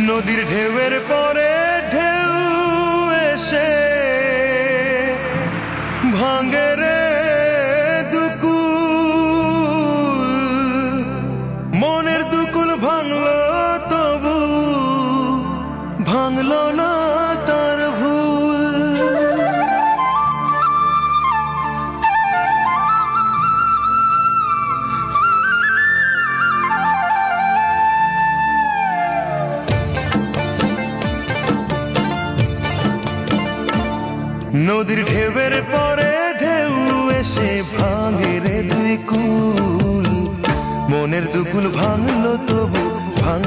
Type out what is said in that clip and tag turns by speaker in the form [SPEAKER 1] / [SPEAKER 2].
[SPEAKER 1] নদীর ঢেউয়ের পরে ঢেউ এসে ভাঙে রে দুকুল, মনের দুকুল ভাঙলো তবু ভাঙলো না তার ভুল। নদীর ঢেউয়ের পরে ঢেউ এসে ভাঙে রে দুই কুল, মনের দুকুল ভাঙলো তবু ভাঙ